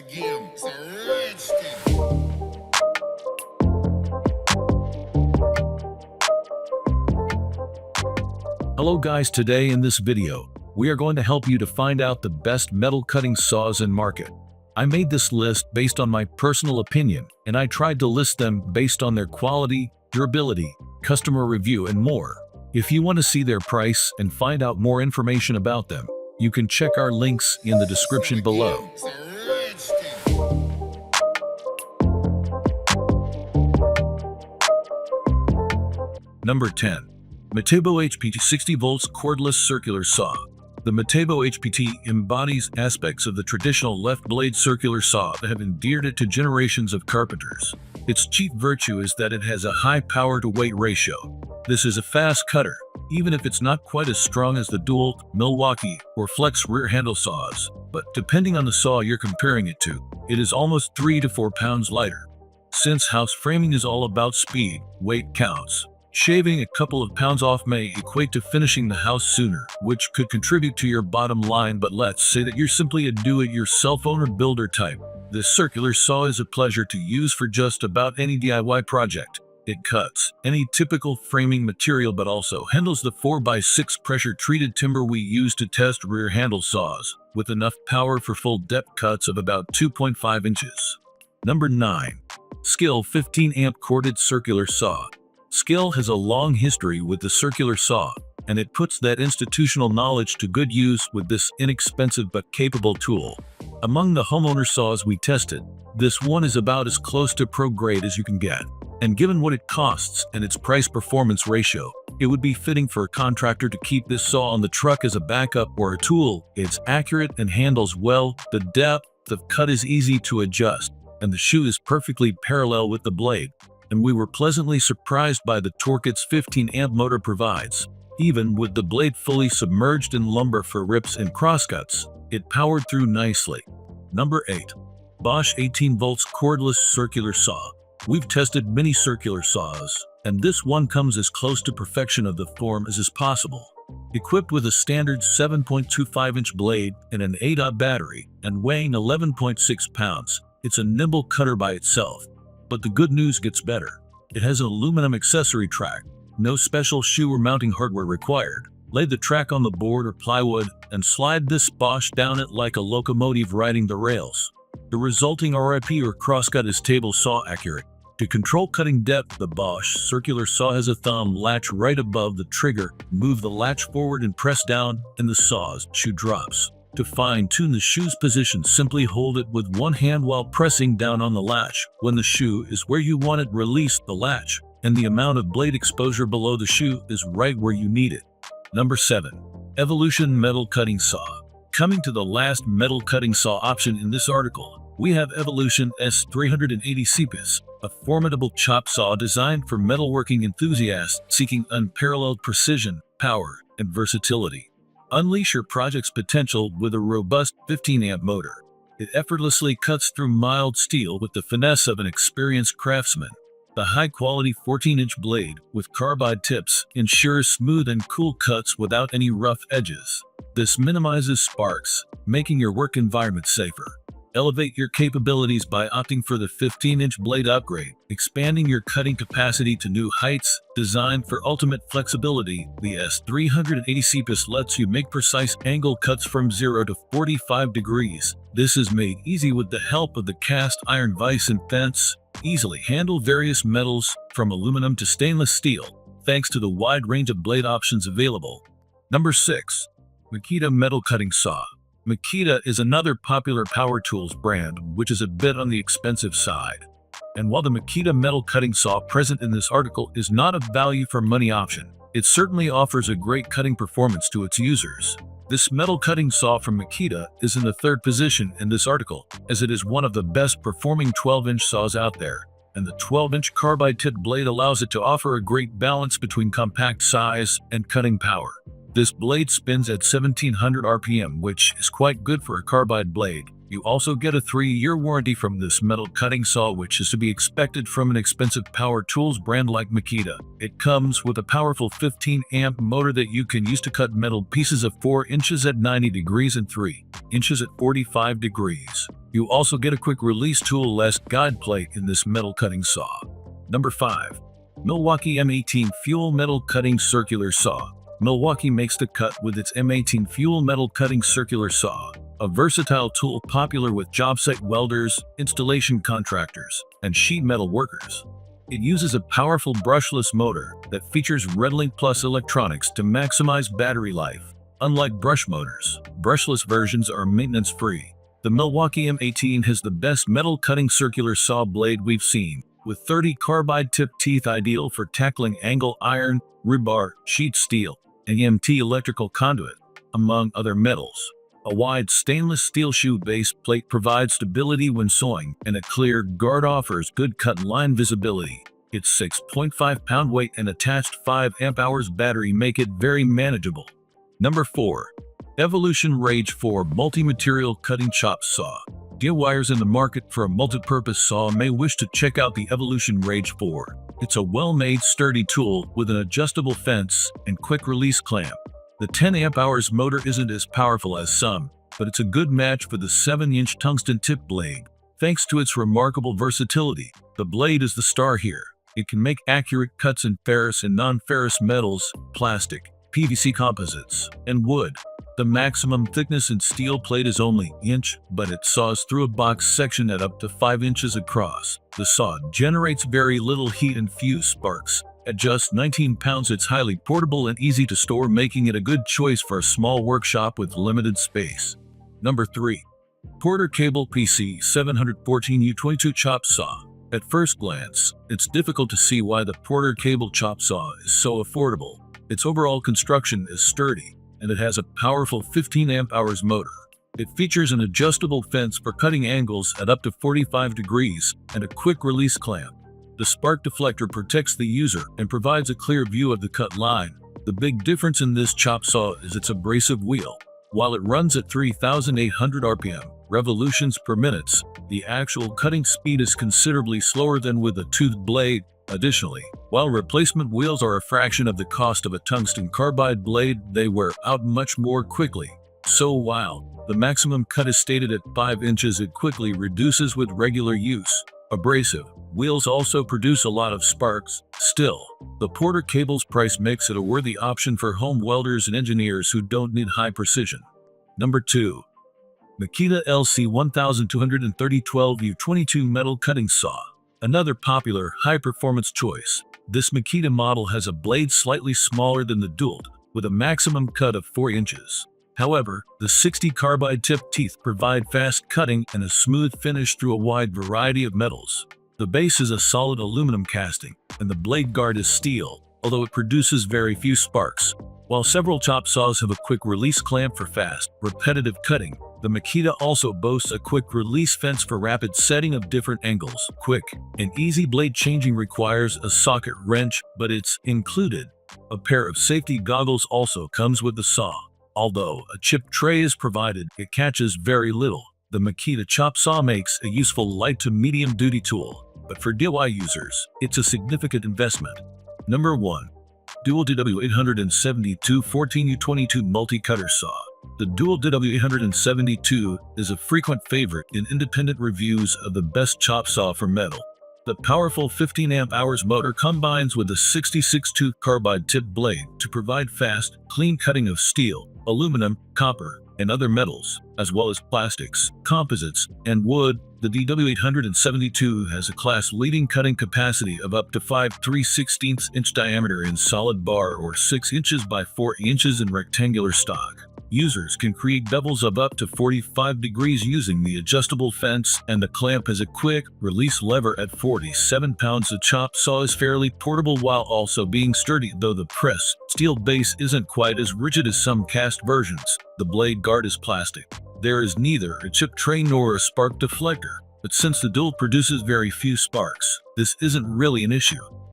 game. It's a rich thing. Hello guys, today in this video, we are going to help you to find out the best metal cutting saws in market. I made this list based on my personal opinion, and I tried to list them based on their quality, durability, customer review, and more. If you want to see their price and find out more information about them, you can check our links in the description below. It's a rich thing. Number 10. Metabo HPT 60 volts cordless circular saw. The Metabo HPT embodies aspects of the traditional left blade circular saw that have endeared it to generations of carpenters. Its chief virtue is that it has a high power to weight ratio. This is a fast cutter, even if it's not quite as strong as the dual, Milwaukee, or flex rear handle saws. But depending on the saw you're comparing it to, it is almost 3 to 4 pounds lighter. Since house framing is all about speed, weight counts. Shaving a couple of pounds off may equate to finishing the house sooner, which could contribute to your bottom line, but let's say that you're simply a do-it-yourself owner builder type. This circular saw is a pleasure to use for just about any DIY project. It cuts any typical framing material but also handles the 4x6 pressure-treated timber we use to test rear handle saws, with enough power for full depth cuts of about 2.5 inches. Number 9. Skill 15-amp corded circular saw. Skill has a long history with the circular saw, and it puts that institutional knowledge to good use with this inexpensive but capable tool. Among the homeowner saws we tested, this one is about as close to pro grade as you can get. And given what it costs and its price-performance ratio, it would be fitting for a contractor to keep this saw on the truck as a backup or a tool. It's accurate and handles well, the depth of cut is easy to adjust, and the shoe is perfectly parallel with the blade. And we were pleasantly surprised by the torque its 15-amp motor provides. Even with the blade fully submerged in lumber for rips and crosscuts, it powered through nicely. Number 8. Bosch 18 volts cordless circular saw. We've tested many circular saws, and this one comes as close to perfection of the form as is possible. Equipped with a standard 7.25-inch blade and an 8-amp battery, and weighing 11.6 pounds, it's a nimble cutter by itself. But the good news gets better. It has an aluminum accessory track, no special shoe or mounting hardware required. Lay the track on the board or plywood and slide this Bosch down it like a locomotive riding the rails. The resulting RIP or crosscut is table saw accurate. To control cutting depth, the Bosch circular saw has a thumb latch right above the trigger. Move the latch forward and press down, and the saw's shoe drops. To fine-tune the shoe's position, simply hold it with one hand while pressing down on the latch. When the shoe is where you want it, release the latch, and the amount of blade exposure below the shoe is right where you need it. Number 7. Evolution Metal Cutting Saw. Coming to the last metal cutting saw option in this article, we have Evolution S380 CPIS, a formidable chop saw designed for metalworking enthusiasts seeking unparalleled precision, power, and versatility. Unleash your project's potential with a robust 15-amp motor. It effortlessly cuts through mild steel with the finesse of an experienced craftsman. The high-quality 14-inch blade with carbide tips ensures smooth and cool cuts without any rough edges. This minimizes sparks, making your work environment safer. Elevate your capabilities by opting for the 15-inch blade upgrade, expanding your cutting capacity to new heights. Designed for ultimate flexibility, the S380 CPIS lets you make precise angle cuts from 0 to 45 degrees. This is made easy with the help of the cast iron vise and fence. Easily handle various metals, from aluminum to stainless steel, thanks to the wide range of blade options available. Number 6. Makita Metal Cutting Saw. Makita is another popular power tools brand, which is a bit on the expensive side. And while the Makita metal cutting saw present in this article is not a value for money option, it certainly offers a great cutting performance to its users. This metal cutting saw from Makita is in the 3rd position in this article, as it is one of the best performing 12-inch saws out there, and the 12-inch carbide-tipped blade allows it to offer a great balance between compact size and cutting power. This blade spins at 1700 RPM, which is quite good for a carbide blade. You also get a 3-year warranty from this metal cutting saw, which is to be expected from an expensive power tools brand like Makita. It comes with a powerful 15-amp motor that you can use to cut metal pieces of 4 inches at 90 degrees and 3 inches at 45 degrees. You also get a quick release tool-less guide plate in this metal cutting saw. Number 5. Milwaukee M18 Fuel Metal Cutting Circular Saw. Milwaukee makes the cut with its M18 Fuel Metal Cutting Circular Saw, a versatile tool popular with job site welders, installation contractors, and sheet metal workers. It uses a powerful brushless motor that features RedLink Plus electronics to maximize battery life. Unlike brush motors, brushless versions are maintenance-free. The Milwaukee M18 has the best metal cutting circular saw blade we've seen, with 30 carbide tip teeth ideal for tackling angle iron, rebar, sheet steel, and EMT electrical conduit, among other metals. A wide stainless steel shoe base plate provides stability when sawing, and a clear guard offers good cut line visibility. Its 6.5-pound weight and attached 5 amp-hours battery make it very manageable. Number 4. Evolution Rage 4 Multi-Material Cutting Chop Saw. DIYers in the market for a multi-purpose saw may wish to check out the Evolution Rage 4. It's a well-made, sturdy tool with an adjustable fence and quick-release clamp. The 10 amp-hours motor isn't as powerful as some, but it's a good match for the 7-inch tungsten tip blade. Thanks to its remarkable versatility, the blade is the star here. It can make accurate cuts in ferrous and non-ferrous metals, plastic, PVC composites, and wood. The maximum thickness in steel plate is only inch, but it saws through a box section at up to 5 inches across. The saw generates very little heat and few sparks. At just 19 pounds, it's highly portable and easy to store, making it a good choice for a small workshop with limited space. Number 3. Porter Cable PC 714U22 Chop Saw. At first glance, it's difficult to see why the Porter Cable Chop Saw is so affordable. Its overall construction is sturdy, and it has a powerful 15 amp-hours motor. It features an adjustable fence for cutting angles at up to 45 degrees and a quick-release clamp. The spark deflector protects the user and provides a clear view of the cut line. The big difference in this chop saw is its abrasive wheel. While it runs at 3,800 RPM, revolutions per minute, the actual cutting speed is considerably slower than with a toothed blade. Additionally, while replacement wheels are a fraction of the cost of a tungsten carbide blade, they wear out much more quickly. So while the maximum cut is stated at 5 inches, it quickly reduces with regular use. Abrasive wheels also produce a lot of sparks. Still, the Porter Cable's price makes it a worthy option for home welders and engineers who don't need high precision. Number 2. Makita LC 1230 12U22 Metal Cutting Saw. Another popular, high-performance choice. This Makita model has a blade slightly smaller than the Dual, with a maximum cut of 4 inches. However, the 60 carbide tip teeth provide fast cutting and a smooth finish through a wide variety of metals. The base is a solid aluminum casting, and the blade guard is steel, although it produces very few sparks. While several chop saws have a quick-release clamp for fast, repetitive cutting, the Makita also boasts a quick-release fence for rapid setting of different angles. Quick and easy blade changing requires a socket wrench, but it's included. A pair of safety goggles also comes with the saw. Although a chip tray is provided, it catches very little. The Makita chop saw makes a useful light to medium-duty tool, but for DIY users, it's a significant investment. Number 1. Dual DW872 14U22 Multi-Cutter Saw. The Dual DW872 is a frequent favorite in independent reviews of the best chop saw for metal. The powerful 15 amp-hours motor combines with a 66-tooth carbide tip blade to provide fast, clean cutting of steel, aluminum, copper, and other metals, as well as plastics, composites, and wood. The DW872 has a class-leading cutting capacity of up to 5 3/16 inch diameter in solid bar or 6 inches by 4 inches in rectangular stock. Users can create bevels of up to 45 degrees using the adjustable fence, and the clamp has a quick release lever at 47 pounds. The chop saw is fairly portable while also being sturdy, though the pressed steel base isn't quite as rigid as some cast versions. The blade guard is plastic. There is neither a chip tray nor a spark deflector, but since the Dual produces very few sparks, this isn't really an issue.